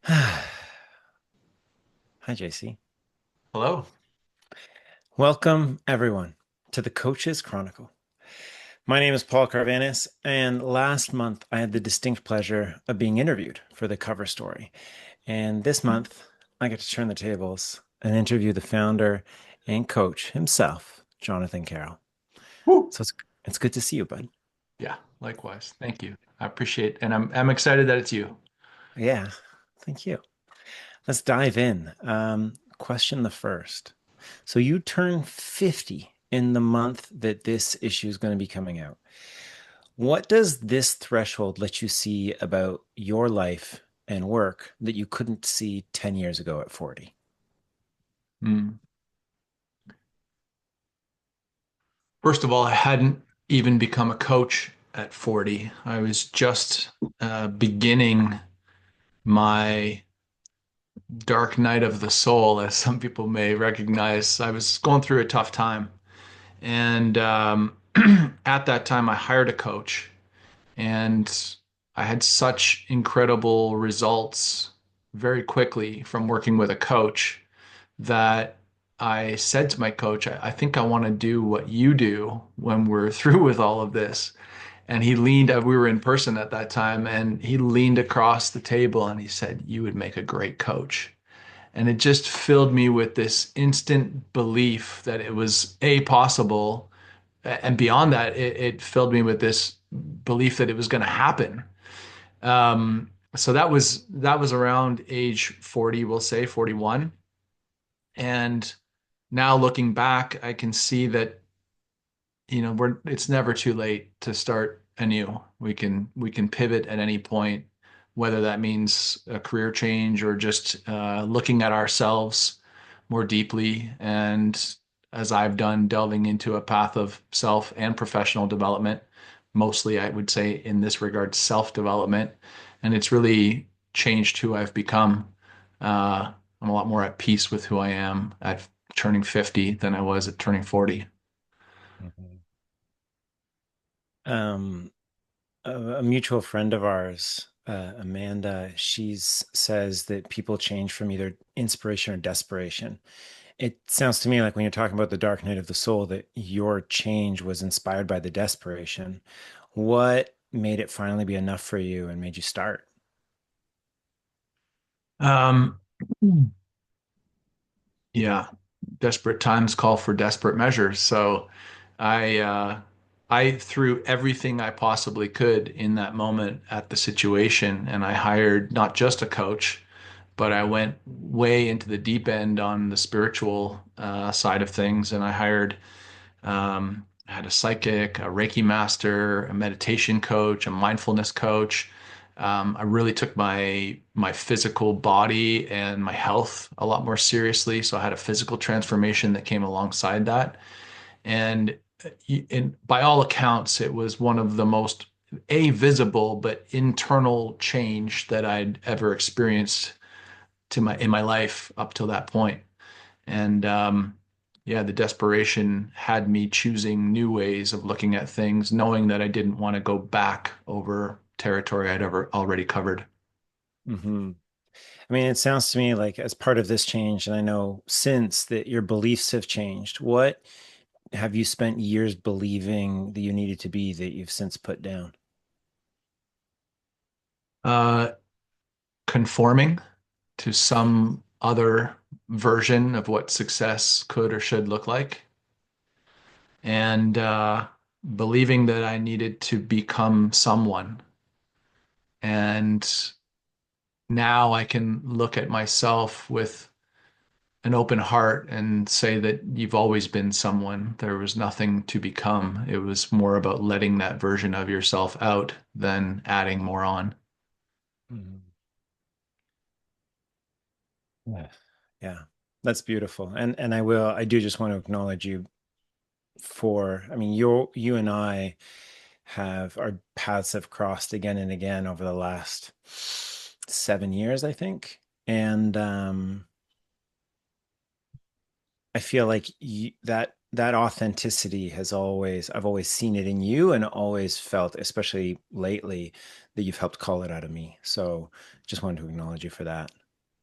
Hi, JC. Hello. Welcome, everyone, to the Coach's Chronicle. My name is Paul Carvanis, and last month I had the distinct pleasure of being interviewed for the cover story. And this month, I get to turn the tables and interview the founder and coach himself, Jonathan Carroll. Woo. So it's good to see you, bud. Yeah, likewise. Thank you. I appreciate, and I'm excited that it's you. Yeah, thank you. Let's dive in. Question the first. So you turn 50 in the month that this issue is going to be coming out. What does this threshold let you see about your life and work that you couldn't see 10 years ago at 40? Mm. First of all, I hadn't even become a coach at 40. I was just beginning my dark night of the soul, as some people may recognize. I was going through a tough time. And at that time, I hired a coach, and I had such incredible results very quickly from working with a coach that I said to my coach, I think I want to do what you do when we're through with all of this. And he leaned, we were in person at that time, and he leaned across the table and he said, "You would make a great coach." And it just filled me with this instant belief that it was A, possible. And beyond that, it filled me with this belief that it was going to happen. So that was around age 40, we'll say 41. And now looking back, I can see that, it's never too late to start anew. We can pivot at any point, whether that means a career change or just looking at ourselves more deeply. And as I've done, delving into a path of self and professional development, mostly I would say in this regard, self-development. And it's really changed who I've become. I'm a lot more at peace with who I am at turning 50 than I was at turning 40. Mhm. Um, a mutual friend of ours, Amanda, says that people change from either inspiration or desperation. It sounds to me like when you're talking about the dark night of the soul, that your change was inspired by the desperation. What made it finally be enough for you and made you start? Um, yeah, desperate times call for desperate measures. So I uh, I threw everything I possibly could in that moment at the situation, and I hired not just a coach, but I went way into the deep end on the spiritual side of things, and I had a psychic, a Reiki master, a meditation coach, a mindfulness coach. I really took my physical body and my health a lot more seriously. So I had a physical transformation that came alongside that. And, by all accounts, it was one of the most visible but internal change that I'd ever experienced in my life up till that point. And yeah, the desperation had me choosing new ways of looking at things, knowing that I didn't want to go back over territory I'd ever already covered. Hmm. I mean, it sounds to me like as part of this change, and I know since that your beliefs have changed. What have you spent years believing that you needed to be that you've since put down? Uh, Conforming to some other version of what success could or should look like, and believing that I needed to become someone. And now I can look at myself with an open heart and say that you've always been someone. There was nothing to become. It was more about letting that version of yourself out than adding more on. Mhm. Yeah. Yeah. That's beautiful. And I do just want to acknowledge you I mean, you and I have our paths have crossed again and again over the last 7 years, I think. And I feel like that that authenticity I've always seen it in you and always felt, especially lately, that you've helped call it out of me. So just wanted to acknowledge you for that.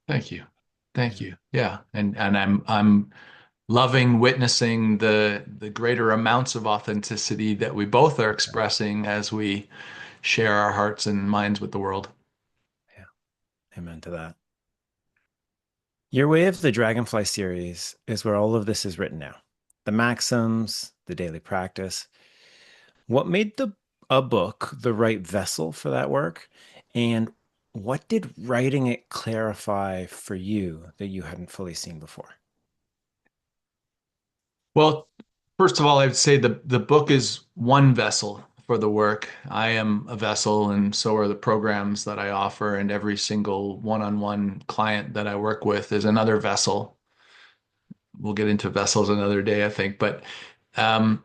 Thank you. Yeah. Thank you. Yeah. And I'm loving witnessing the greater amounts of authenticity that we both are expressing as we share our hearts and minds with the world. Yeah. Amen to that. Your Way of the Dragonfly series is where all of this is written now. The maxims, the daily practice. What made the a book the right vessel for that work? And what did writing it clarify for you that you hadn't fully seen before? Well, first of all, I'd say the book is one vessel for the work. I am a vessel, and so are the programs that I offer, and every single one-on-one client that I work with is another vessel. We'll get into vessels another day, I think. But um,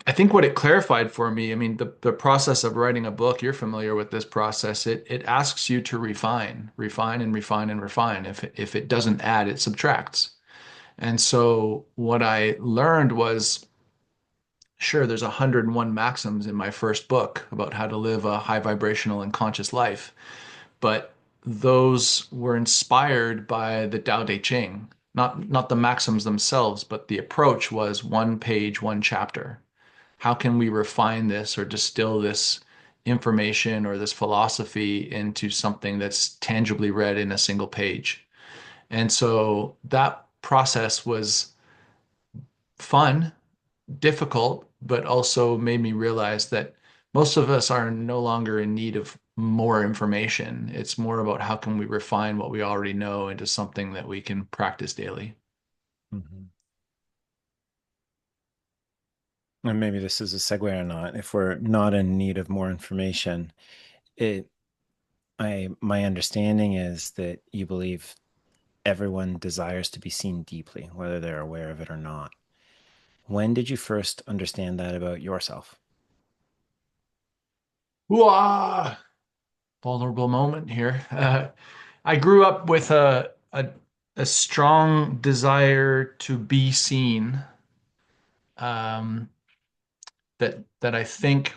I think what it clarified for me, I mean, the process of writing a book, you're familiar with this process. It asks you to refine, refine and refine and refine. If it doesn't add, it subtracts. And so what I learned was, sure, there's 101 maxims in my first book about how to live a high vibrational and conscious life, but those were inspired by the Tao Te Ching. Not the maxims themselves, but the approach was one page, one chapter. How can we refine this or distill this information or this philosophy into something that's tangibly read in a single page? And so that process was fun, difficult, but also made me realize that most of us are no longer in need of more information. It's more about how can we refine what we already know into something that we can practice daily. Mhm. And maybe this is a segue or not. If we're not in need of more information, it I my understanding is that you believe everyone desires to be seen deeply, whether they're aware of it or not. When did you first understand that about yourself? Whoa, vulnerable moment here. I grew up with a strong desire to be seen, um, that I think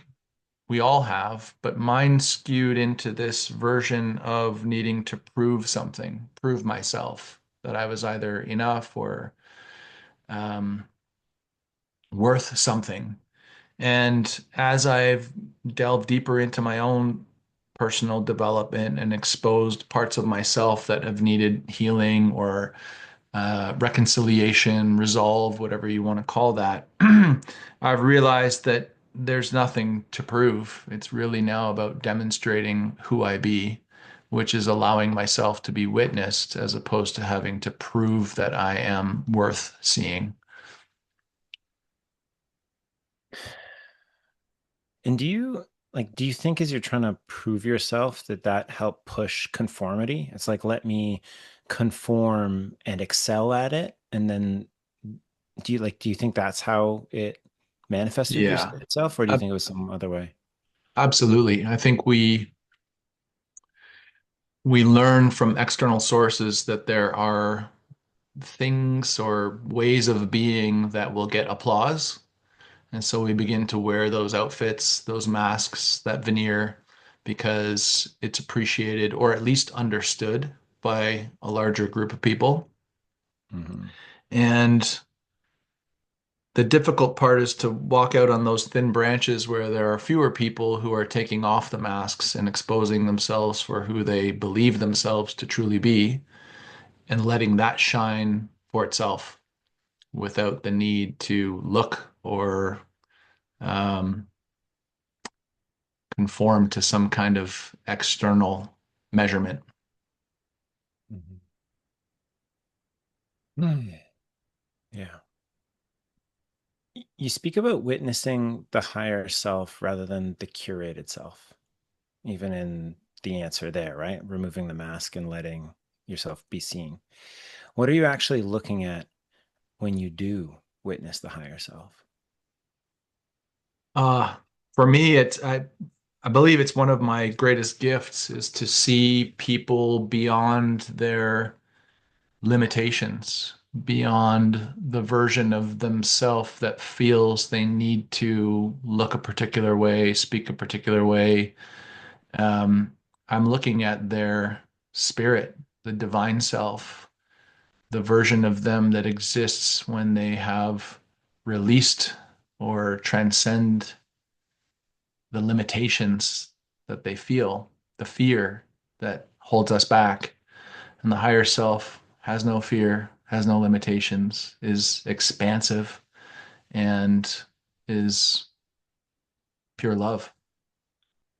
we all have, but mine skewed into this version of needing to prove something, prove myself, that I was either enough or um, worth something. And as I've delved deeper into my own personal development and exposed parts of myself that have needed healing or reconciliation, resolve, whatever you want to call that, I've realized that there's nothing to prove. It's really now about demonstrating who I be, which is allowing myself to be witnessed as opposed to having to prove that I am worth seeing. And do you think as you're trying to prove yourself that that helped push conformity? It's like, let me conform and excel at it. And then do you think that's how it manifested Yeah, itself, or do you ab- think it was some other way? absolutely. I think we learn from external sources that there are things or ways of being that will get applause. And so we begin to wear those outfits, those masks, that veneer, because it's appreciated or at least understood by a larger group of people. Hmm. And the difficult part is to walk out on those thin branches where there are fewer people who are taking off the masks and exposing themselves for who they believe themselves to truly be and letting that shine for itself without the need to look or um, conform to some kind of external measurement. Hmm. Yeah. You speak about witnessing the higher self rather than the curated self, even in the answer there, right? Removing the mask and letting yourself be seen. What are you actually looking at when you do witness the higher self? Uh, for me, I believe it's one of my greatest gifts is to see people beyond their limitations beyond the version of themselves that feels they need to look a particular way, speak a particular way. Um, I'm looking at their spirit, the divine self, the version of them that exists when they have released or transcend the limitations that they feel, the fear that holds us back. And the higher self has no fear, has no limitations, is expansive, and is pure love.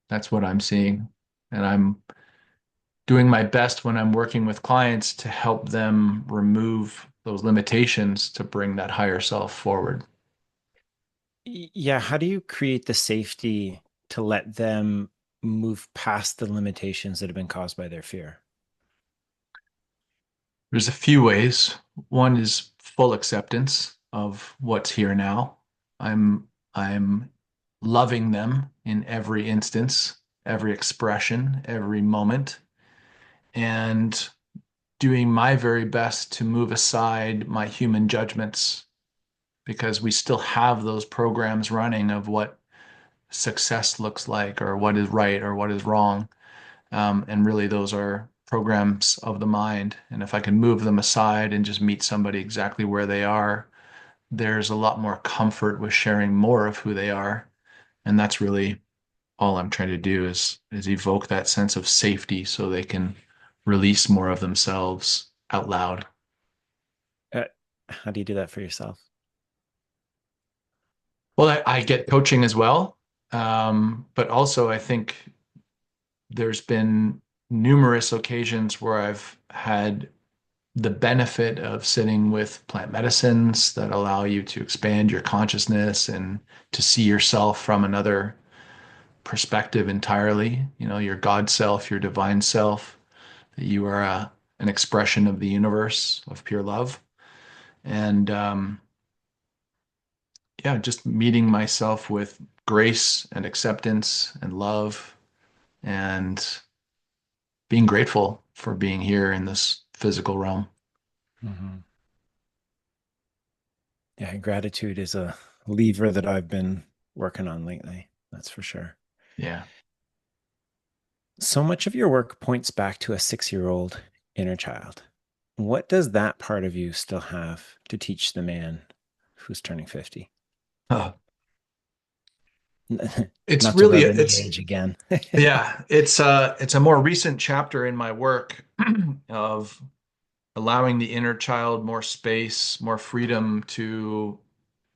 That's what I'm seeing. And I'm doing my best when I'm working with clients to help them remove those limitations to bring that higher self forward. Yeah, how do you create the safety to let them move past the limitations that have been caused by their fear? There's a few ways. One is full acceptance of what's here now. I'm loving them in every instance, every expression, every moment, and doing my very best to move aside my human judgments because we still have those programs running of what success looks like or what is right or what is wrong. And really, those are programs of the mind. And if I can move them aside and just meet somebody exactly where they are, there's a lot more comfort with sharing more of who they are. And that's really all I'm trying to do is evoke that sense of safety so they can release more of themselves out loud. Uh, how do you do that for yourself? Well, I get coaching as well. But also I think there's been numerous occasions where I've had the benefit of sitting with plant medicines that allow you to expand your consciousness and to see yourself from another perspective entirely, your God self, your divine self, that you are an expression of the universe of pure love. And yeah, just meeting myself with grace and acceptance and love and being grateful for being here in this physical realm. Mhm. Yeah, gratitude is a lever that I've been working on lately. That's for sure. Yeah. So much of your work points back to a 6-year-old inner child. What does that part of you still have to teach the man who's turning 50? Uh, it's Not to really rub in the it's age again. Yeah, it's a more recent chapter in my work of allowing the inner child more space, more freedom to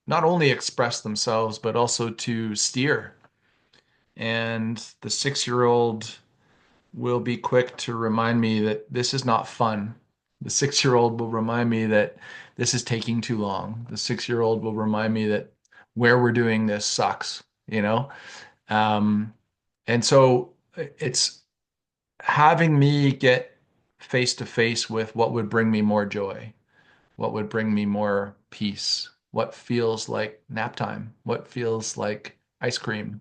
not only express themselves, but also to steer. And the 6-year-old will be quick to remind me that this is not fun. The 6-year-old will remind me that this is taking too long. The 6-year-old will remind me that where we're doing this sucks, you know? Um, and so it's having me get face to face with what would bring me more joy, what would bring me more peace, what feels like nap time, what feels like ice cream.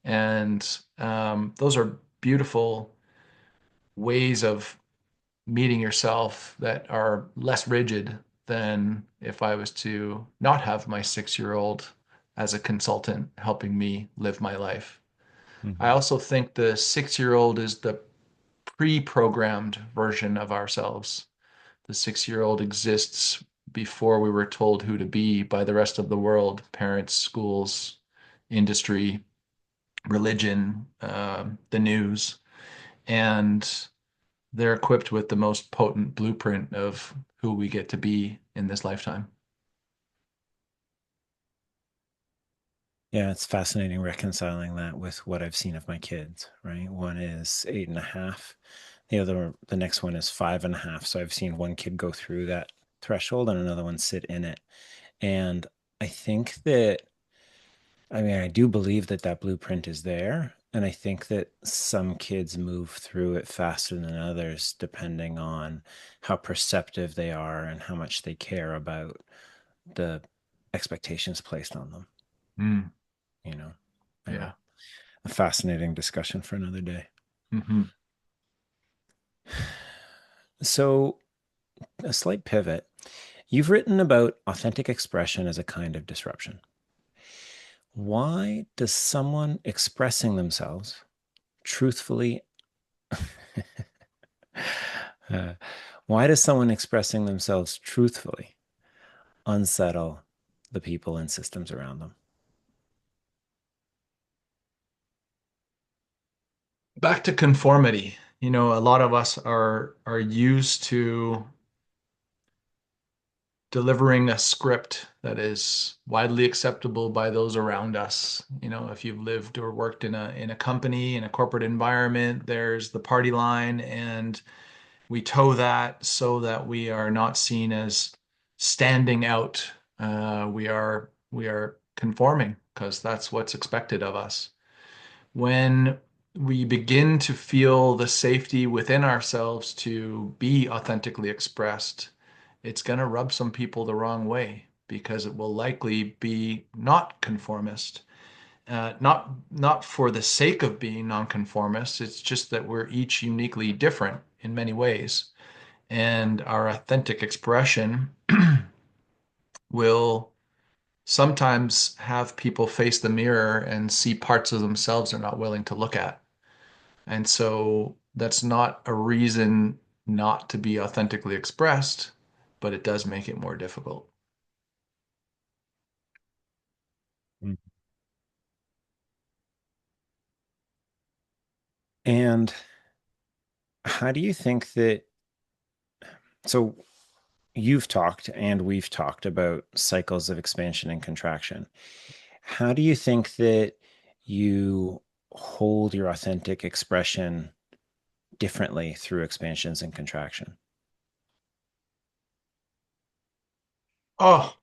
And those are beautiful ways of meeting yourself that are less rigid than if I was to not have my 6-year-old as a consultant helping me live my life. I Mhm. also think the 6-year-old is the pre-programmed version of ourselves. The 6-year-old exists before we were told who to be by the rest of the world, parents, schools, industry, religion, the news. And they're equipped with the most potent blueprint of who we get to be in this lifetime. Yeah, it's fascinating reconciling that with what I've seen of my kids, right? One is 8.5. The next one is 5.5. So I've seen one kid go through that threshold and another one sit in it. And I think that, I mean, I do believe that that blueprint is there. And I think that some kids move through it faster than others, depending on how perceptive they are and how much they care about the expectations placed on them, Mm, you know? I don't know. yeah. A fascinating discussion for another day. Hmm. So, a slight pivot. You've written about authentic expression as a kind of disruption. Why does someone expressing themselves truthfully, uh, why does someone expressing themselves truthfully unsettle the people and systems around them? Back to conformity. A lot of us are used to delivering a script that is widely acceptable by those around us. If you've lived or worked in a company, in a corporate environment, there's the party line, and we toe that so that we are not seen as standing out. We are conforming because that's what's expected of us. When we begin to feel the safety within ourselves to be authentically expressed, it's going to rub some people the wrong way because it will likely be not conformist. Not for the sake of being nonconformist, it's just that we're each uniquely different in many ways. And our authentic expression will sometimes have people face the mirror and see parts of themselves they're not willing to look at. And so that's not a reason not to be authentically expressed, but it does make it more difficult. Mm. And how do you think that? So, you've talked and we've talked about cycles of expansion and contraction. How do you think that you hold your authentic expression differently through expansions and contraction? Oh,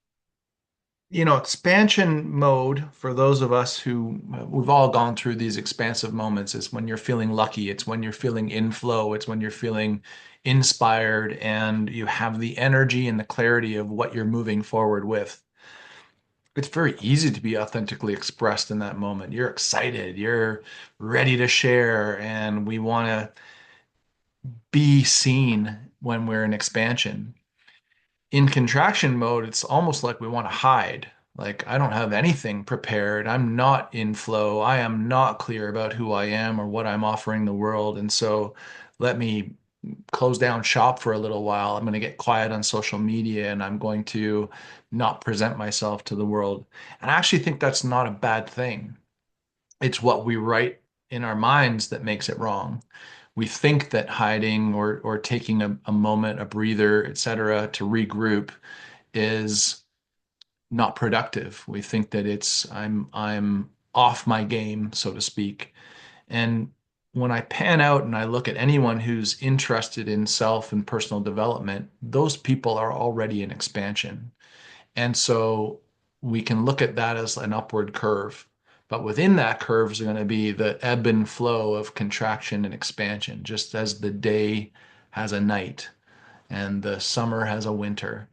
expansion mode for those of us who we've all gone through these expansive moments is when you're feeling lucky. It's when you're feeling in flow. It's when you're feeling inspired and you have the energy and the clarity of what you're moving forward with. It's very easy to be authentically expressed in that moment. You're excited, you're ready to share, and we want to be seen when we're in expansion. In contraction mode, it's almost like we want to hide. Like, I don't have anything prepared. I'm not in flow. I am not clear about who I am or what I'm offering the world. And so let me close down shop for a little while. I'm going to get quiet on social media and I'm going to not present myself to the world. And I actually think that's not a bad thing. It's what we write in our minds that makes it wrong. We think that hiding or taking a moment, a breather, etc., to regroup is not productive. We think that I'm off my game, so to speak. And when I pan out and I look at anyone who's interested in self and personal development, those people are already in expansion. And so we can look at that as an upward curve. But within that curve is going to be the ebb and flow of contraction and expansion, just as the day has a night and the summer has a winter.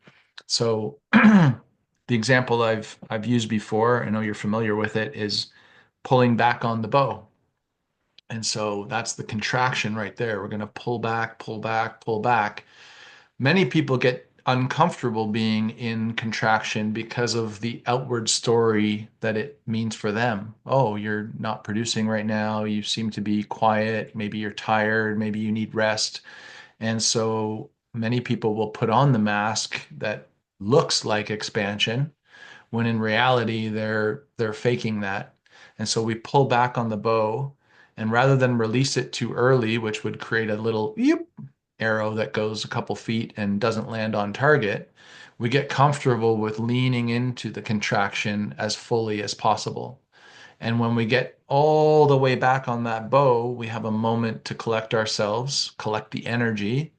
So the example I've used before, I know you're familiar with it, is pulling back on the bow. And so that's the contraction right there. We're going to pull back, pull back, pull back. Many people get uncomfortable being in contraction because of the outward story that it means for them. Oh, you're not producing right now. You seem to be quiet. Maybe you're tired. Maybe you need rest. And so many people will put on the mask that looks like expansion when in reality they're faking that. And so we pull back on the bow, and rather than release it too early, which would create a little yip arrow that goes a couple feet and doesn't land on target, we get comfortable with leaning into the contraction as fully as possible. And when we get all the way back on that bow, we have a moment to collect ourselves, collect the energy,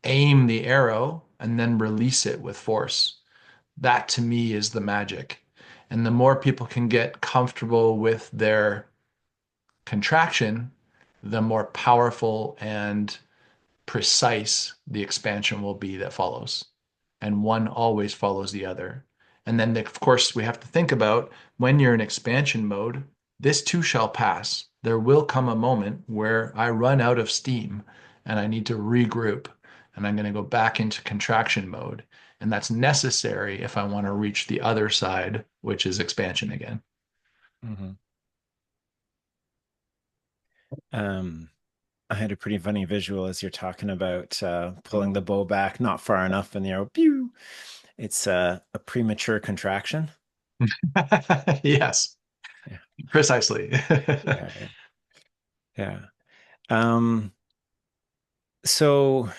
aim the arrow, and then release it with force. That to me is the magic. And the more people can get comfortable with their contraction, the more powerful and precise the expansion will be that follows. And one always follows the other. And then, of course, we have to think about when you're in expansion mode, this too shall pass. There will come a moment where I run out of steam and I need to regroup and I'm going to go back into contraction mode. And that's necessary if I want to reach the other side, which is expansion again. Hmm. Um, I had a pretty funny visual as you're talking about pulling the bow back not far enough and the arrow, pew. It's a premature contraction. Yes, Yeah, precisely. yeah, yeah. Yeah. Um, so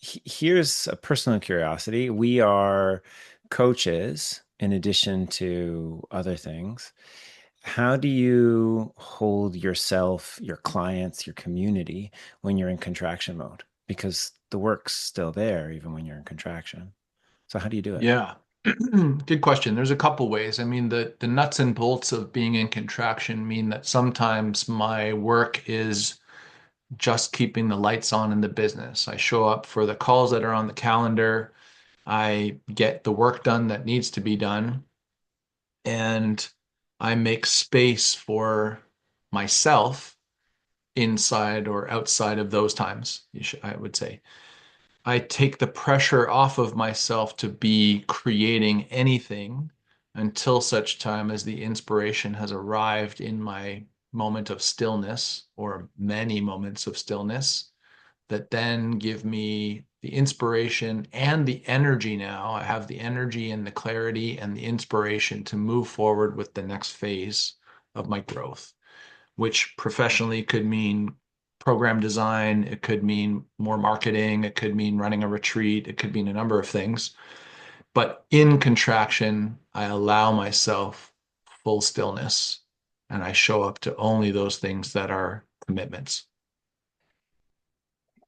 here's a personal curiosity. We are coaches in addition to other things. How do you hold yourself, your clients, your community when you're in contraction mode? Because the work's still there even when you're in contraction. So how do you do it? Yeah. Good question. There's a couple ways. I mean, the nuts and bolts of being in contraction mean that sometimes my work is just keeping the lights on in the business. I show up for the calls that are on the calendar. I get the work done that needs to be done, and I make space for myself inside or outside of those times, I would say. I take the pressure off of myself to be creating anything until such time as the inspiration has arrived in my moment of stillness or many moments of stillness that then give me the inspiration and the energy now. I have the energy and the clarity and the inspiration to move forward with the next phase of my growth, which professionally could mean program design, it could mean more marketing, it could mean running a retreat, it could mean a number of things. But in contraction, I allow myself full stillness and I show up to only those things that are commitments.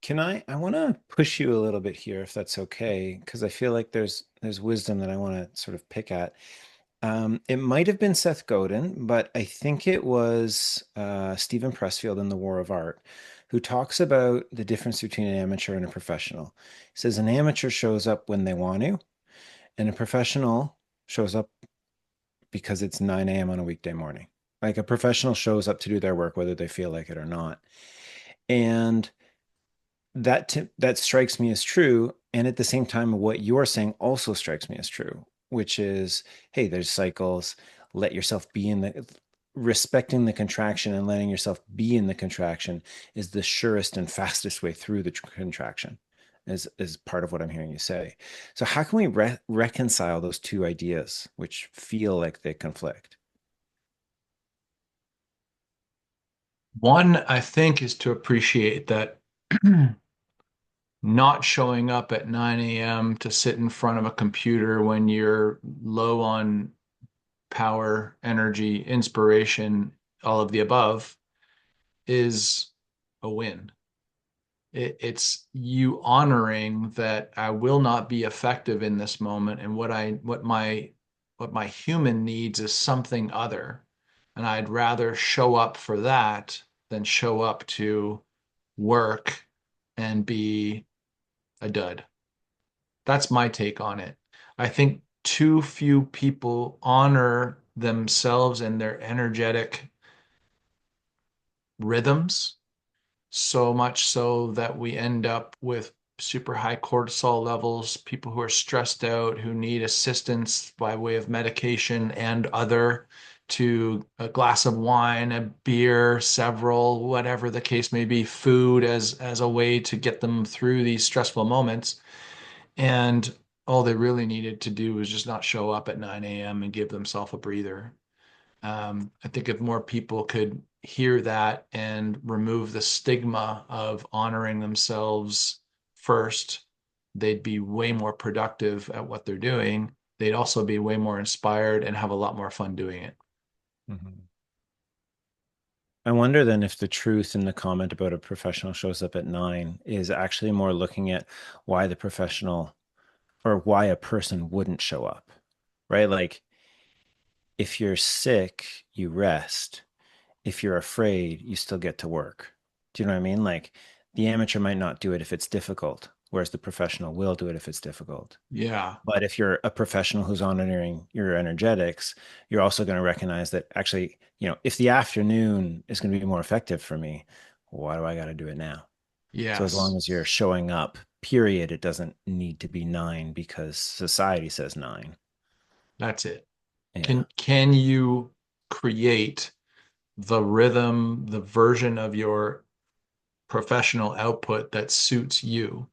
Can I want to push you a little bit here if that's okay, because I feel like there's wisdom that I want to sort of pick at. It might have been Seth Godin, but I think it was Stephen Pressfield in The War of Art, who talks about the difference between an amateur and a professional. He says an amateur shows up when they want to, and a professional shows up because it's 9 a.m. on a weekday morning. Like a professional shows up to do their work whether they feel like it or not. And that strikes me as true, and at the same time what you're saying also strikes me as true, which is, hey, there's cycles. Let yourself be in the respecting the contraction and letting yourself be in the contraction is the surest and fastest way through the contraction, is part of what I'm hearing you say. So how can we reconcile those two ideas which feel like they conflict? One, I think, is to appreciate that not showing up at 9 a.m. to sit in front of a computer when you're low on power, energy, inspiration, all of the above is a win. It's you honoring that I will not be effective in this moment, and what my human needs is something other, and I'd rather show up for that than show up to work and be a dud. That's my take on it. I think too few people honor themselves and their energetic rhythms, so much so that we end up with super high cortisol levels, people who are stressed out, who need assistance by way of medication and other to a glass of wine, a beer, several, whatever the case may be, food as a way to get them through these stressful moments. And all they really needed to do was just not show up at 9 a.m. and give themselves a breather. I think if more people could hear that and remove the stigma of honoring themselves first, they'd be way more productive at what they're doing. They'd also be way more inspired and have a lot more fun doing it. Mhm. I wonder then if the truth in the comment about a professional shows up at 9 is actually more looking at why the professional or why a person wouldn't show up, right? Like if you're sick, you rest. If you're afraid, you still get to work. Do you know what I mean? Like the amateur might not do it if it's difficult, whereas the professional will do it if it's difficult. Yeah. But if you're a professional who's honoring your energetics, you're also going to recognize that actually, if the afternoon is going to be more effective for me, why do I got to do it now? So as long Yes. as you're showing up period. It doesn't need to be 9 because society says 9. That's it. Yeah. Can you create the rhythm, the version of your professional output that suits you?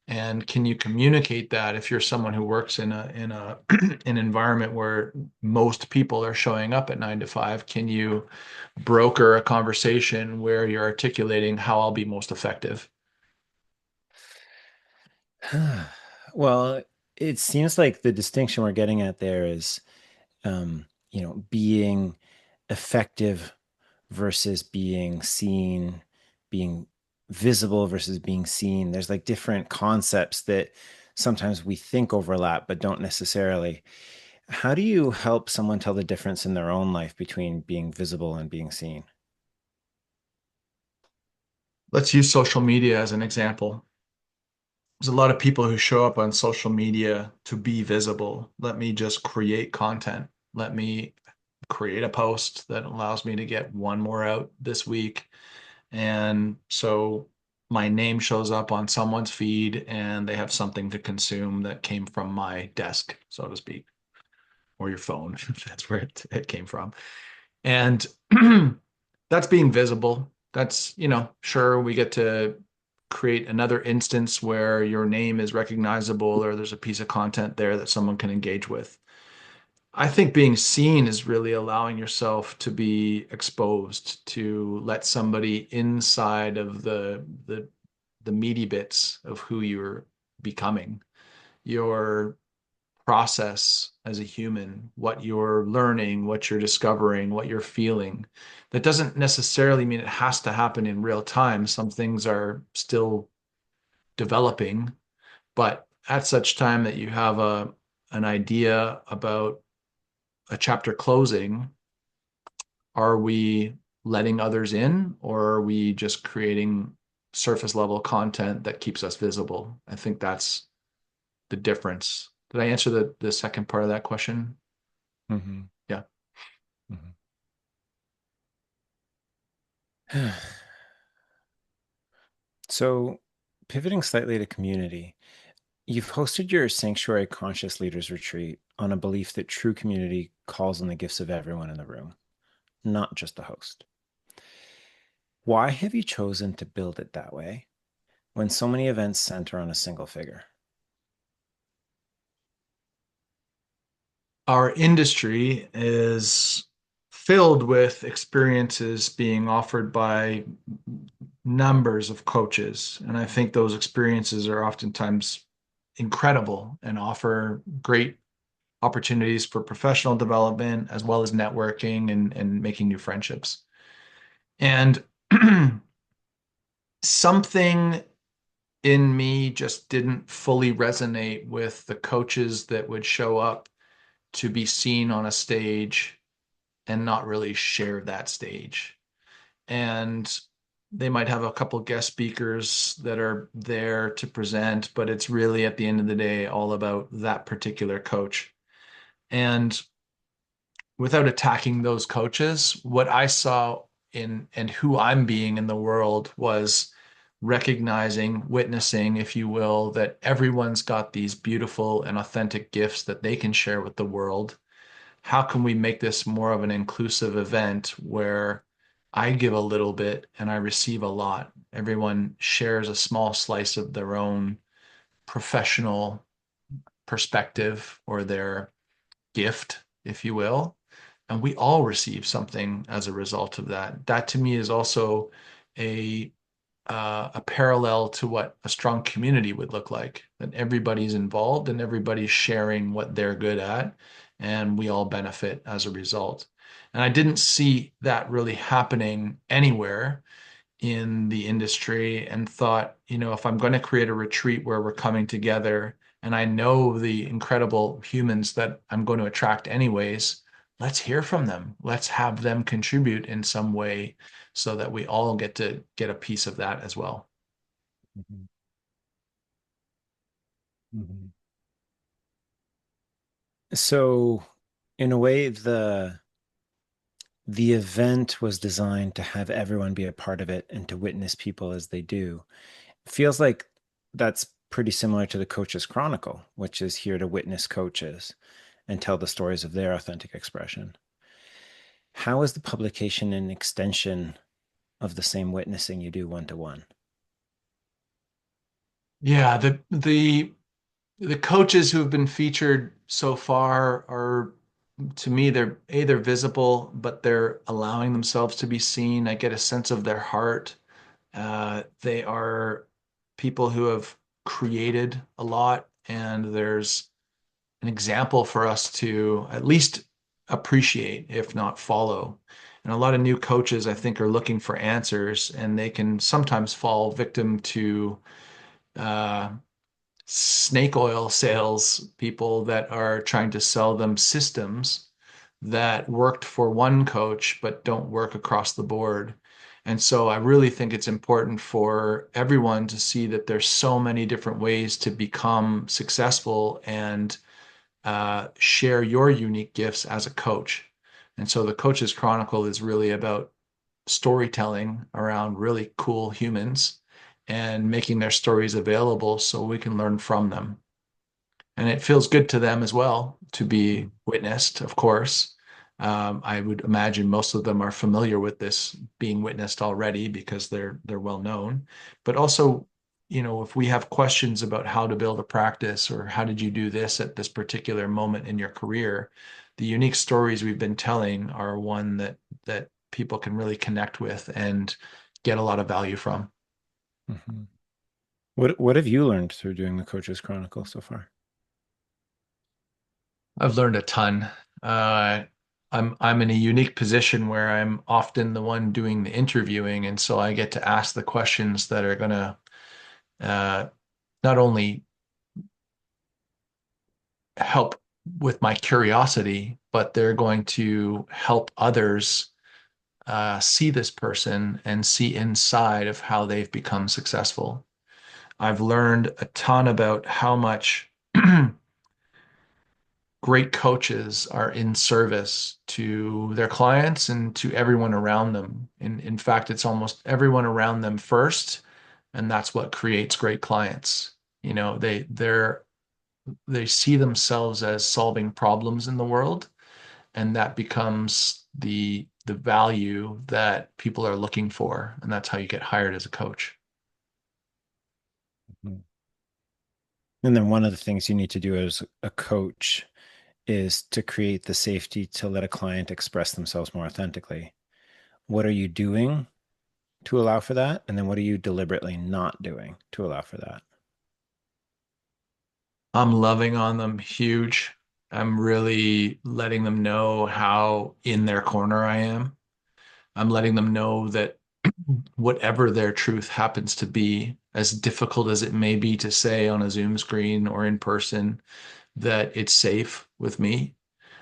And can you communicate that if you're someone who works in a an environment where most people are showing up at 9 to 5? Can you broker a conversation where you're articulating how I'll be most effective? Well, it seems like the distinction we're getting at there is, being effective versus being seen, being visible versus being seen. There's like different concepts that sometimes we think overlap, but don't necessarily. How do you help someone tell the difference in their own life between being visible and being seen? Let's use social media as an example. There's a lot of people who show up on social media to be visible. Let me just create content. Let me create a post that allows me to get one more out this week. And so my name shows up on someone's feed and they have something to consume that came from my desk, so to speak, or your phone. That's where it came from. And that's being visible. That's, sure, we get to create another instance where your name is recognizable or there's a piece of content there that someone can engage with. I think being seen is really allowing yourself to be exposed, to let somebody inside of the meaty bits of who you're becoming, your process as a human, what you're learning, what you're discovering, what you're feeling. That doesn't necessarily mean it has to happen in real time. Some things are still developing, but at such time that you have an idea about a chapter closing, are we letting others in or are we just creating surface level content that keeps us visible? I think that's the difference. Did I answer the second part of that question? Mhm. Yeah. Mhm. So, pivoting slightly to community, you've hosted your Sanctuary Conscious Leaders Retreat on a belief that true community calls on the gifts of everyone in the room, not just the host. Why have you chosen to build it that way when so many events center on a single figure? Our industry is filled with experiences being offered by numbers of coaches. And I think those experiences are oftentimes incredible and offer great opportunities for professional development as well as networking and making new friendships. And something in me just didn't fully resonate with the coaches that would show up to be seen on a stage and not really share that stage. And they might have a couple guest speakers that are there to present, but it's really at the end of the day all about that particular coach. And without attacking those coaches, what I saw in and who I'm being in the world was recognizing, witnessing, if you will, that everyone's got these beautiful and authentic gifts that they can share with the world. How can we make this more of an inclusive event where I give a little bit and I receive a lot? Everyone shares a small slice of their own professional perspective or their gift, if you will. And we all receive something as a result of that. That to me is also a a parallel to what a strong community would look like. That everybody's involved and everybody's sharing what they're good at, and we all benefit as a result. And I didn't see that really happening anywhere in the industry and thought, if I'm going to create a retreat where we're coming together and I know the incredible humans that I'm going to attract anyways, let's hear from them. Let's have them contribute in some way so that we all get to get a piece of that as well. Mhm. Mhm. So, in a way, the event was designed to have everyone be a part of it and to witness people as they do. It feels like that's pretty similar to the Coach's Chronicle, which is here to witness coaches and tell the stories of their authentic expression. How is the publication an extension of the same witnessing you do one to one? Yeah, the coaches who have been featured so far are, to me, they're visible, but they're allowing themselves to be seen. I get a sense of their heart. They are people who have created a lot, and there's an example for us to at least appreciate, if not follow. And a lot of new coaches, I think, are looking for answers, and they can sometimes fall victim to uh, snake oil sales people that are trying to sell them systems that worked for one coach but don't work across the board. And so I really think it's important for everyone to see that there's so many different ways to become successful and share your unique gifts as a coach. And so the Coach's Chronicle is really about storytelling around really cool humans and making their stories available so we can learn from them. And it feels good to them as well to be witnessed, of course. I would imagine most of them are familiar with this being witnessed already because they're well known. But also, if we have questions about how to build a practice or how did you do this at this particular moment in your career, the unique stories we've been telling are one that people can really connect with and get a lot of value from. Mm-hmm. What have you learned through doing the Coach's Chronicle so far? I've learned a ton. Uh, I'm in a unique position where I'm often the one doing the interviewing, and so I get to ask the questions that are going to uh, not only help with my curiosity, but they're going to help others see this person and see inside of how they've become successful. I've learned a ton about how much great coaches are in service to their clients and to everyone around them. In fact, it's almost everyone around them first, and that's what creates great clients. They see themselves as solving problems in the world, and that becomes the value that people are looking for, and that's how you get hired as a coach. Mhm. And then one of the things you need to do as a coach is to create the safety to let a client express themselves more authentically. What are you doing to allow for that? And then what are you deliberately not doing to allow for that? I'm loving on them huge. I'm really letting them know how in their corner I am. I'm letting them know that whatever their truth happens to be, as difficult as it may be to say on a Zoom screen or in person, that it's safe with me.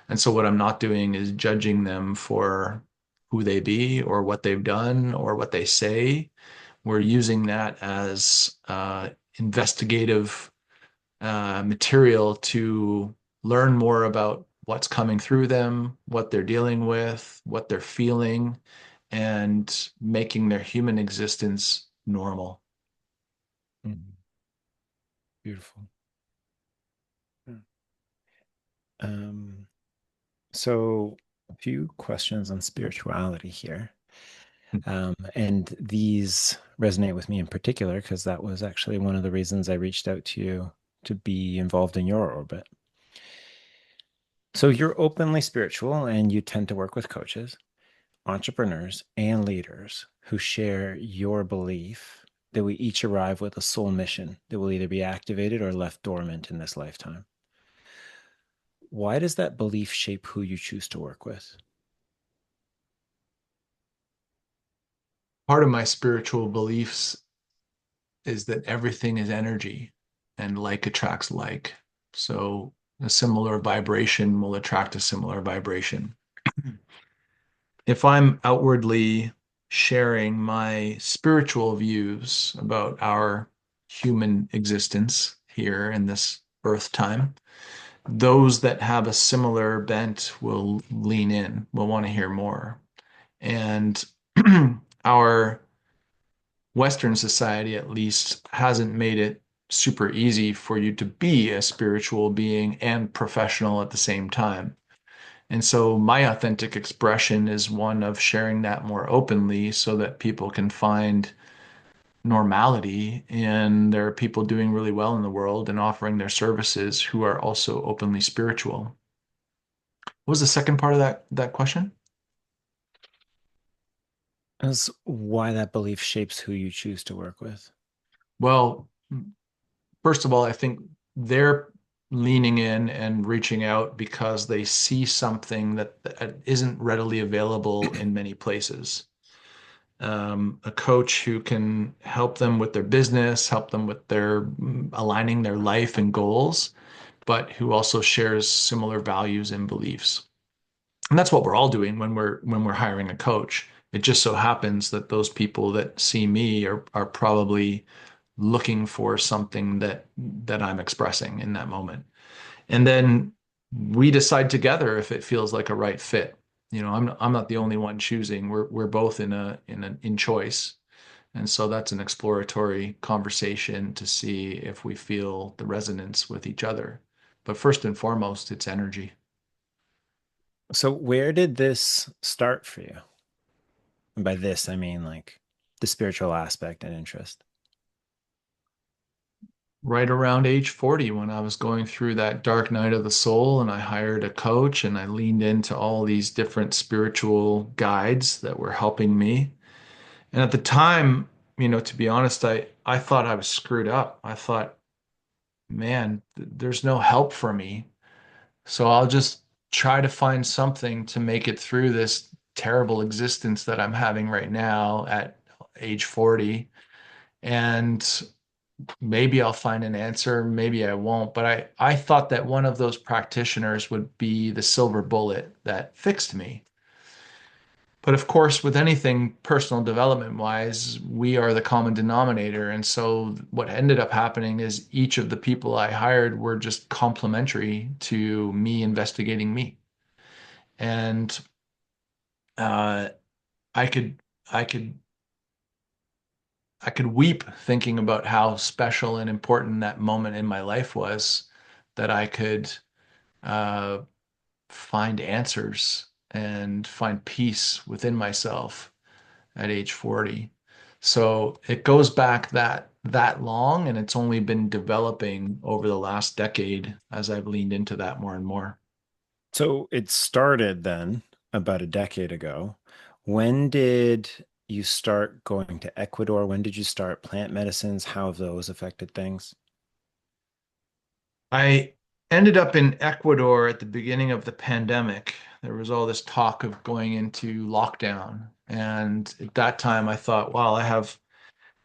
And so what I'm not doing is judging them for who they be or what they've done or what they say. We're using that as investigative material to learn more about what's coming through them, what they're dealing with, what they're feeling, and making their human existence normal. Mhm. Beautiful. Um, so a few questions on spirituality here. And these resonate with me in particular because that was actually one of the reasons I reached out to you to be involved in your orbit. So you're openly spiritual and you tend to work with coaches, entrepreneurs, and leaders who share your belief that we each arrive with a soul mission that will either be activated or left dormant in this lifetime. Why does that belief shape who you choose to work with? Part of my spiritual beliefs is that everything is energy and like attracts like. So a similar vibration will attract a similar vibration. If I'm outwardly sharing my spiritual views about our human existence here in this earth time, those that have a similar bent will lean in, will want to hear more. And our Western society, at least, hasn't made it super easy for you to be a spiritual being and professional at the same time. And so my authentic expression is one of sharing that more openly so that people can find normality. And there are people doing really well in the world and offering their services who are also openly spiritual. What was the second part of that question? That's why that belief shapes who you choose to work with. Well, first of all, I think they're leaning in and reaching out because they see something that isn't readily available in many places. A coach who can help them with their business, help them with their aligning their life and goals, but who also shares similar values and beliefs. And that's what we're all doing when we're hiring a coach. It just so happens that those people that see me are probably looking for something that I'm expressing in that moment. And then we decide together if it feels like a right fit. I'm not the only one choosing. We're both in choice. And so that's an exploratory conversation to see if we feel the resonance with each other. But first and foremost, it's energy. So, where did this start for you? And by this, I mean like the spiritual aspect and interest. Right around age 40, when I was going through that dark night of the soul, and I hired a coach and I leaned into all these different spiritual guides that were helping me. And at the time, to be honest, I thought I was screwed up. I thought, man, there's no help for me. So I'll just try to find something to make it through this terrible existence that I'm having right now at age 40. And maybe I'll find an answer, maybe I won't. But I thought that one of those practitioners would be the silver bullet that fixed me. But of course, with anything personal development wise, we are the common denominator. And so what ended up happening is each of the people I hired were just complementary to me investigating me. And uh, I could, I could, I could weep thinking about how special and important that moment in my life was that I could uh, find answers and find peace within myself at age 40. So it goes back that long, and it's only been developing over the last decade as I've leaned into that more and more. So, it started then about a decade ago. When did you start going to Ecuador? When did you start plant medicines? How have those affected things? I ended up in Ecuador at the beginning of the pandemic. There was all this talk of going into lockdown. And at that time, I thought, wow, I have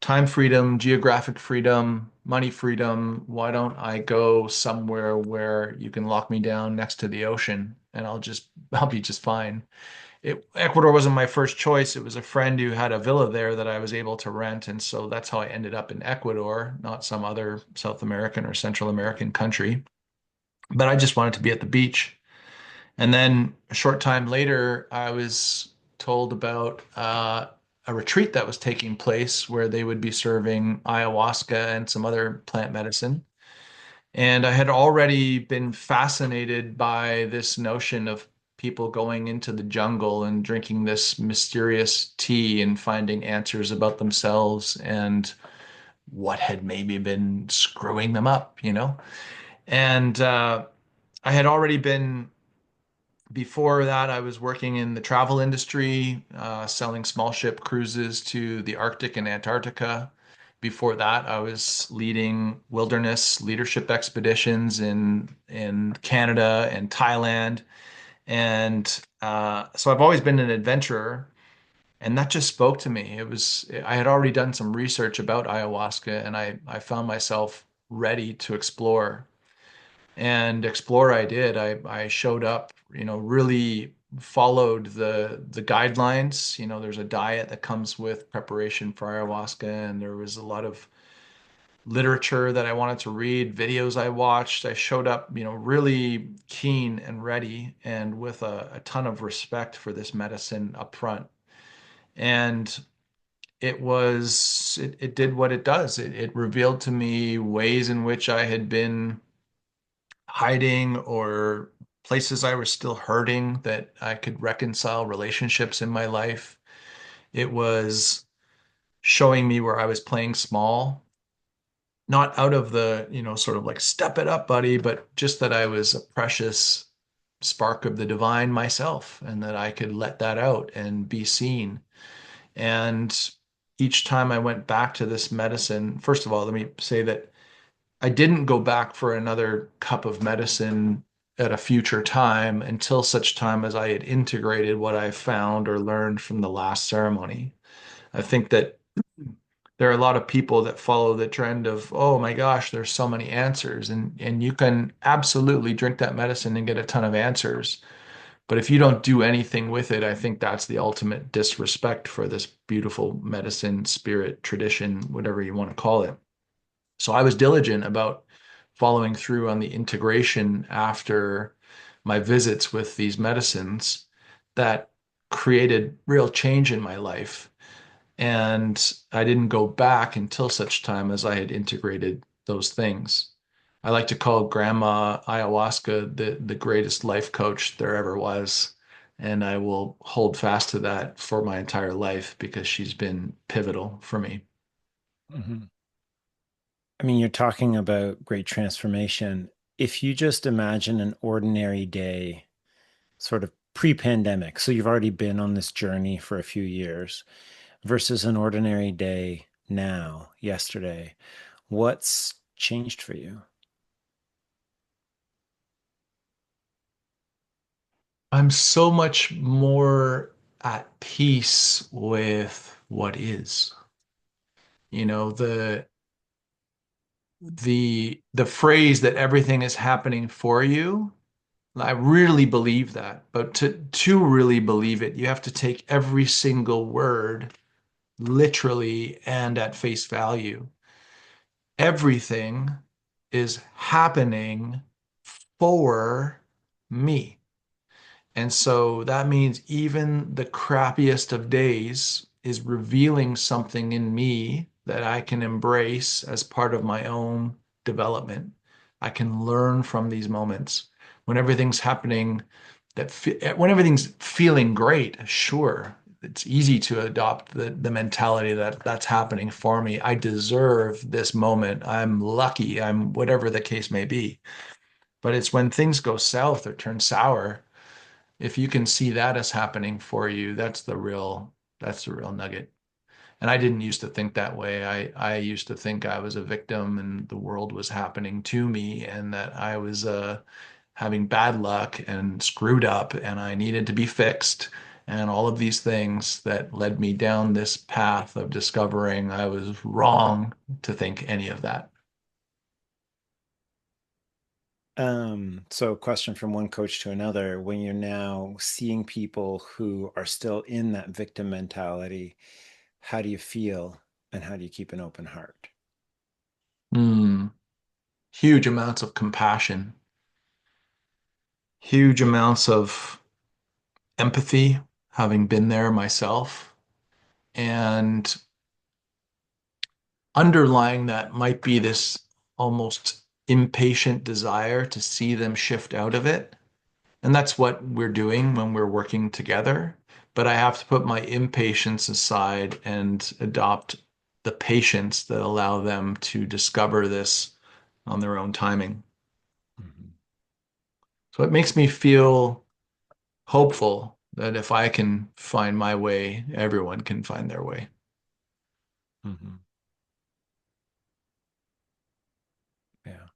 time freedom, geographic freedom, money freedom. Why don't I go somewhere where you can lock me down next to the ocean and I'll be just fine. Ecuador wasn't my first choice. It was a friend who had a villa there that I was able to rent. And so that's how I ended up in Ecuador, not some other South American or Central American country. But I just wanted to be at the beach. And then a short time later, I was told about a retreat that was taking place where they would be serving ayahuasca and some other plant medicine. And I had already been fascinated by this notion of people going into the jungle and drinking this mysterious tea and finding answers about themselves and what had maybe been screwing them up. And I had already been before that, I was working in the travel industry, selling small ship cruises to the Arctic and Antarctica. Before that, I was leading wilderness leadership expeditions in Canada and Thailand. And so I've always been an adventurer, and that just spoke to me. I had already done some research about ayahuasca, and I found myself ready to explore and explore I did. I showed up, really followed the guidelines. There's a diet that comes with preparation for ayahuasca, and there was a lot of literature that I wanted to read, videos I watched. I showed up, really keen and ready, and with a ton of respect for this medicine up front. And it did what it does. It revealed to me ways in which I had been hiding or places I was still hurting that I could reconcile relationships in my life. It was showing me where I was playing small, not out of the, sort of like step it up, buddy, but just that I was a precious spark of the divine myself and that I could let that out and be seen. And each time I went back to this medicine, first of all, let me say that I didn't go back for another cup of medicine at a future time until such time as I had integrated what I found or learned from the last ceremony. I think that there are a lot of people that follow the trend of, oh my gosh, there's so many answers. And you can absolutely drink that medicine and get a ton of answers. But if you don't do anything with it, I think that's the ultimate disrespect for this beautiful medicine, spirit, tradition, whatever you want to call it. So I was diligent about following through on the integration after my visits with these medicines that created real change in my life. And I didn't go back until such time as I had integrated those things. I like to call Grandma Ayahuasca the greatest life coach there ever was. And I will hold fast to that for my entire life because she's been pivotal for me. Mhm. I mean, you're talking about great transformation. If you just imagine an ordinary day, sort of pre-pandemic, so you've already been on this journey for a few years, versus an ordinary day now, yesterday, what's changed for you? I'm so much more at peace with what is. You know, the phrase that everything is happening for you, I really believe that. But to really believe it, you have to take every single word literally and at face value. Everything is happening for me. And so that means even the crappiest of days is revealing something in me that I can embrace as part of my own development. I can learn from these moments. When everything's happening, when everything's feeling great, sure, it's easy to adopt the mentality that that's happening for me. I deserve this moment. I'm lucky. I'm whatever the case may be. But it's when things go south or turn sour, if you can see that as happening for you, that's the real nugget. And I didn't used to think that way. I used to think I was a victim and the world was happening to me and that I was having bad luck and screwed up and I needed to be fixed and all of these things that led me down this path of discovering I was wrong to think any of that. So question from one coach to another, when you're now seeing people who are still in that victim mentality, how do you feel and how do you keep an open heart? Hmm. Huge amounts of compassion, huge amounts of empathy, having been there myself. And underlying that might be this almost impatient desire to see them shift out of it. And that's what we're doing when we're working together. But I have to put my impatience aside and adopt the patience that allow them to discover this on their own timing. Mhm. So it makes me feel hopeful that if I can find my way, everyone can find their way. Mhm. Yeah.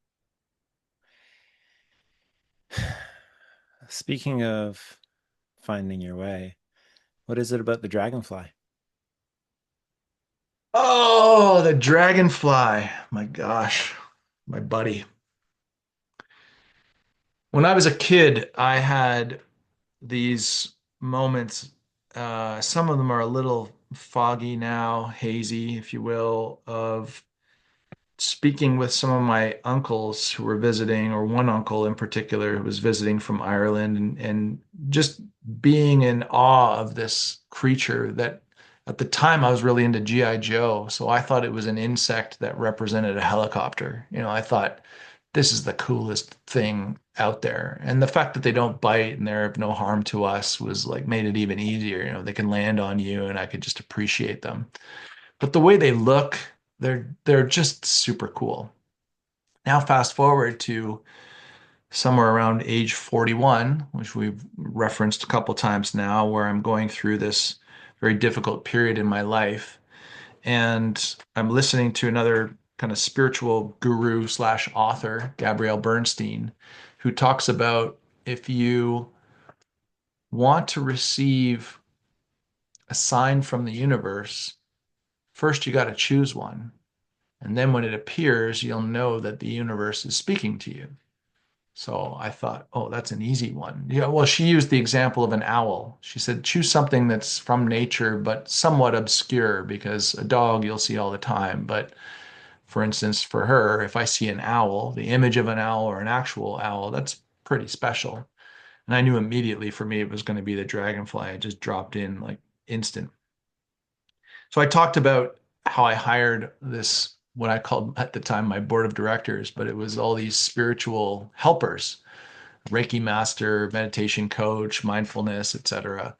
Speaking of finding your way, what is it about the dragonfly? Oh, the dragonfly. My gosh, my buddy. When I was a kid, I had these moments. Some of them are a little foggy now, hazy, if you will, of speaking with some of my uncles who were visiting, or one uncle in particular who was visiting from Ireland, and just being in awe of this creature that At the time, I was really into G.I. Joe, so I thought it was an insect that represented a helicopter. I thought this is the coolest thing out there. And the fact that they don't bite and they're of no harm to us was like made it even easier. They can land on you and I could just appreciate them. But the way they look, they're just super cool. Now fast forward to somewhere around age 41, which we've referenced a couple times now, where I'm going through this very difficult period in my life. And I'm listening to another kind of spiritual guru slash author, Gabrielle Bernstein, who talks about if you want to receive a sign from the universe, first you got to choose one. And then when it appears, you'll know that the universe is speaking to you. So I thought, oh, that's an easy one. Yeah, well, she used the example of an owl. She said, choose something that's from nature, but somewhat obscure, because a dog you'll see all the time. But for instance, for her, if I see an owl, the image of an owl or an actual owl, that's pretty special. And I knew immediately for me it was going to be the dragonfly. I just dropped in like instant. So I talked about how I hired this, what I called at the time my board of directors, but it was all these spiritual helpers, Reiki master, meditation coach, mindfulness, etc.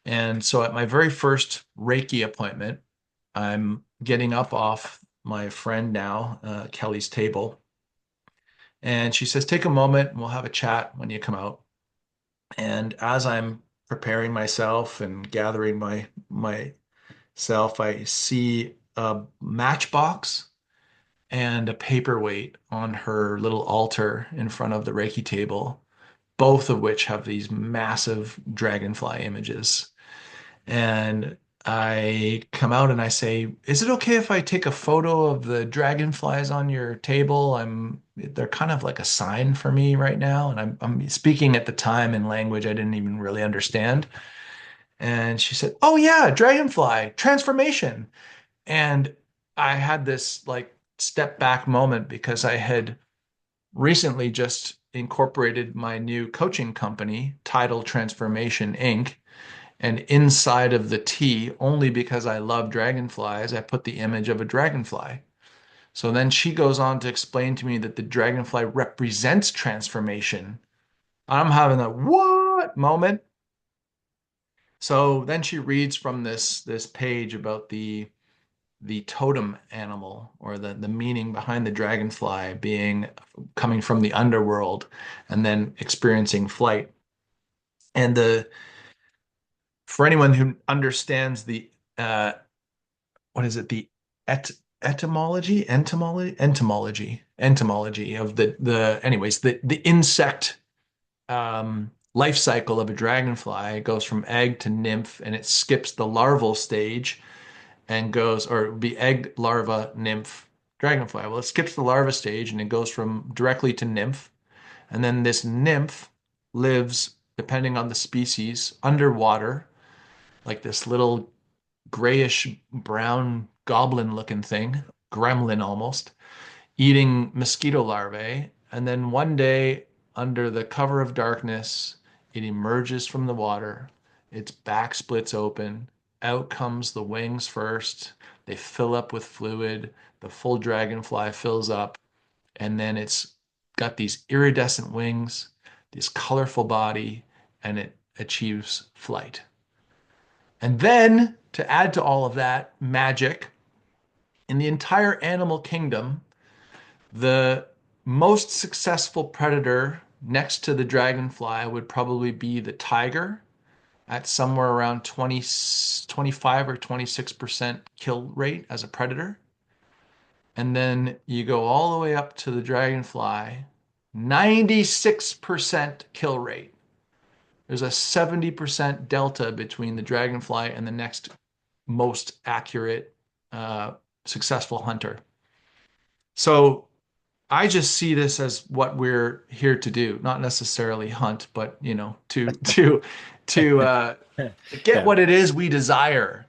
And so at my very first Reiki appointment, I'm getting up off my friend now, Kelly's table. And she says, take a moment and we'll have a chat when you come out. And as I'm preparing myself and gathering myself, I see a matchbox and a paperweight on her little altar in front of the Reiki table, both of which have these massive dragonfly images. And I come out and I say, "Is it okay if I take a photo of the dragonflies on your table? They're kind of like a sign for me right now." And I'm speaking at the time in language I didn't even really understand. And she said, "Oh yeah, dragonfly transformation." And I had this like step back moment because I had recently just incorporated my new coaching company, Tidal Transformation Inc. And inside of the T, only because I love dragonflies, I put the image of a dragonfly. So then she goes on to explain to me that the dragonfly represents transformation. I'm having a what moment. So then she reads from this page about the totem animal or the meaning behind the dragonfly being coming from the underworld and then experiencing flight. And the for anyone who understands the what is it, the et entomology of the anyways, the insect life cycle of a dragonfly. It goes from egg to nymph and it skips the larval stage and goes, or it would be egg, larva, nymph, dragonfly. Well, it skips the larva stage and it goes from directly to nymph. And then this nymph lives, depending on the species, underwater, like this little grayish brown goblin looking thing, gremlin almost, eating mosquito larvae. And then one day, under the cover of darkness, it emerges from the water. Its back splits open. Out comes the wings first. They fill up with fluid. The full dragonfly fills up. And then it's got these iridescent wings, this colorful body, and it achieves flight. And then, to add to all of that magic, in the entire animal kingdom, the most successful predator next to the dragonfly would probably be the tiger at somewhere around 20, 25 or 26% kill rate as a predator. And then you go all the way up to the dragonfly, 96% kill rate. There's a 70% delta between the dragonfly and the next most accurate, successful hunter. So I just see this as what we're here to do, not necessarily hunt, but to get Yeah. what it is we desire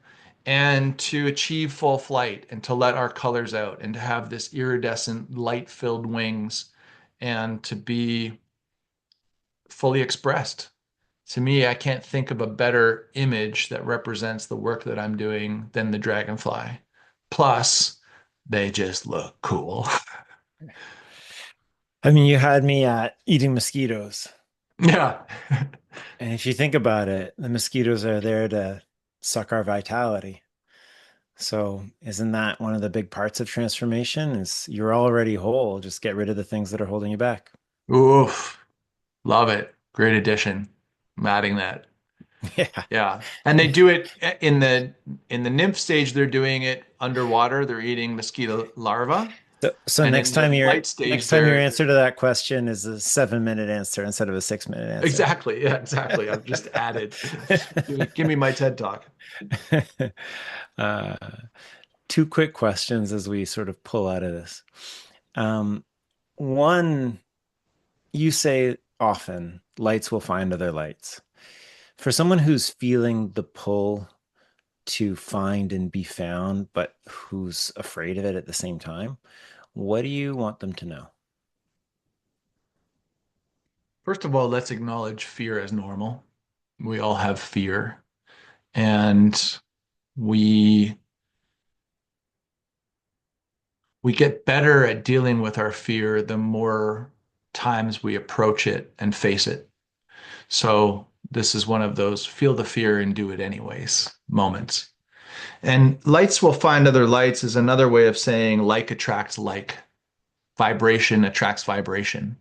and to achieve full flight and to let our colors out and to have this iridescent light-filled wings and to be fully expressed. To me, I can't think of a better image that represents the work that I'm doing than the dragonfly. Plus, they just look cool. I mean, you had me at eating mosquitoes. Yeah. And if you think about it, the mosquitoes are there to suck our vitality. So isn't that one of the big parts of transformation is you're already whole, just get rid of the things that are holding you back. Oof. Love it. Great addition. I'm adding that. Yeah. Yeah. And they do it in the nymph stage, they're doing it underwater. They're eating mosquito larvae. So And in the light next stage, time your they're answer to that question is a 7 minute answer instead of a 6 minute answer. exactly. Yeah, exactly. I've just added. Give me my TED talk. uh, two quick questions as we sort of pull out of this. Um, one, you say often lights will find other lights. For someone who's feeling the pull to find and be found, but who's afraid of it at the same time, what do you want them to know? First of all, let's acknowledge fear as normal. We all have fear, and we we get better at dealing with our fear the more times we approach it and face it. So this is one of those feel the fear and do it anyways moments. And lights will find other lights is another way of saying like attracts like. Vibration attracts vibration.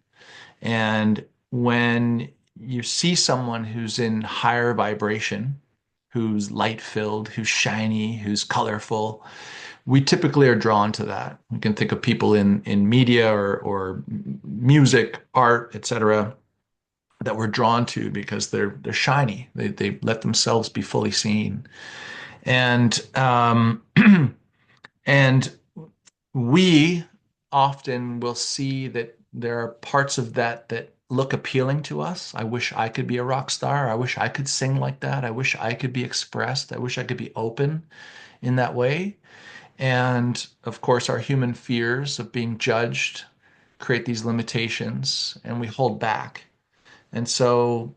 And when you see someone who's in higher vibration, who's light filled, who's shiny, who's colorful, we typically are drawn to that. We can think of people in media or music, art, etc., that we're drawn to because they're shiny. They let themselves be fully seen. And and we often will see that there are parts of that that look appealing to us. I wish I could be a rock star. I wish I could sing like that. I wish I could be expressed. I wish I could be open in that way. And of course, our human fears of being judged create these limitations and we hold back. And so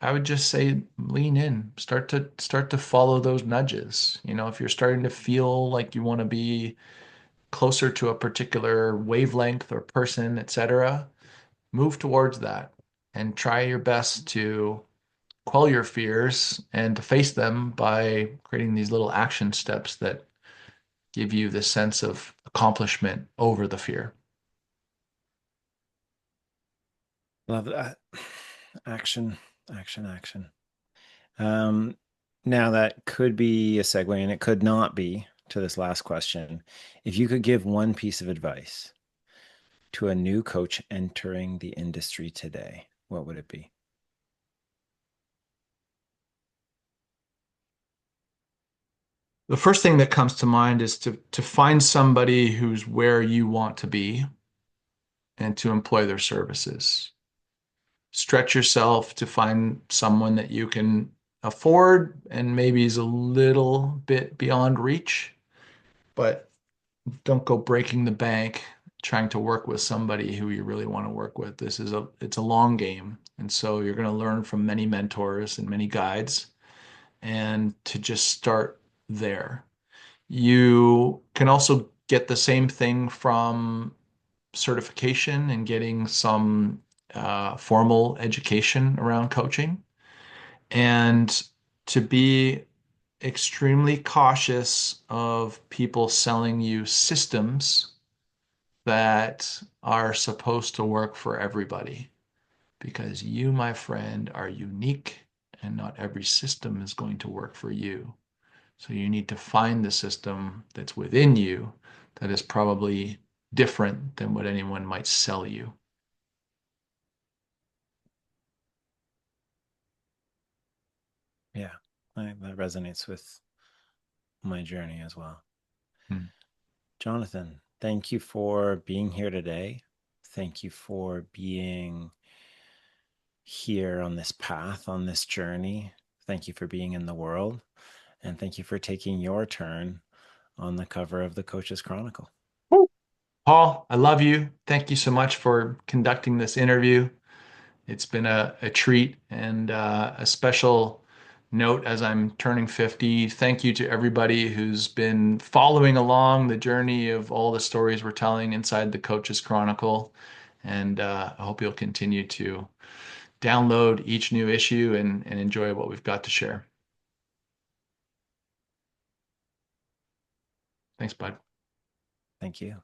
I would just say lean in, start to follow those nudges. If you're starting to feel like you want to be closer to a particular wavelength or person, etc., move towards that and try your best to quell your fears and to face them by creating these little action steps that give you the sense of accomplishment over the fear. Love that. Action, action, action. Um, Now that could be a segue and it could not be to this last question. If you could give one piece of advice to a new coach entering the industry today, what would it be? The first thing that comes to mind is to find somebody who's where you want to be and to employ their services. Stretch yourself to find someone that you can afford and maybe is a little bit beyond reach, but don't go breaking the bank trying to work with somebody who you really want to work with. It's a long game. And so you're going to learn from many mentors and many guides and to just start there. You can also get the same thing from certification and getting some formal education around coaching, and to be extremely cautious of people selling you systems that are supposed to work for everybody. Because you, my friend, are unique and not every system is going to work for you. So you need to find the system that's within you that is probably different than what anyone might sell you. Yeah, that resonates with my journey as well. Hmm. Jonathan, thank you for being here today. Thank you for being here on this path, on this journey. Thank you for being in the world. And thank you for taking your turn on the cover of the Coach's Chronicle. Paul, I love you. Thank you so much for conducting this interview. It's been a treat and a special note as I'm turning 50. Thank you to everybody who's been following along the journey of all the stories we're telling inside the Coach's Chronicle. And I hope you'll continue to download each new issue and enjoy what we've got to share. Thanks, bud. Thank you.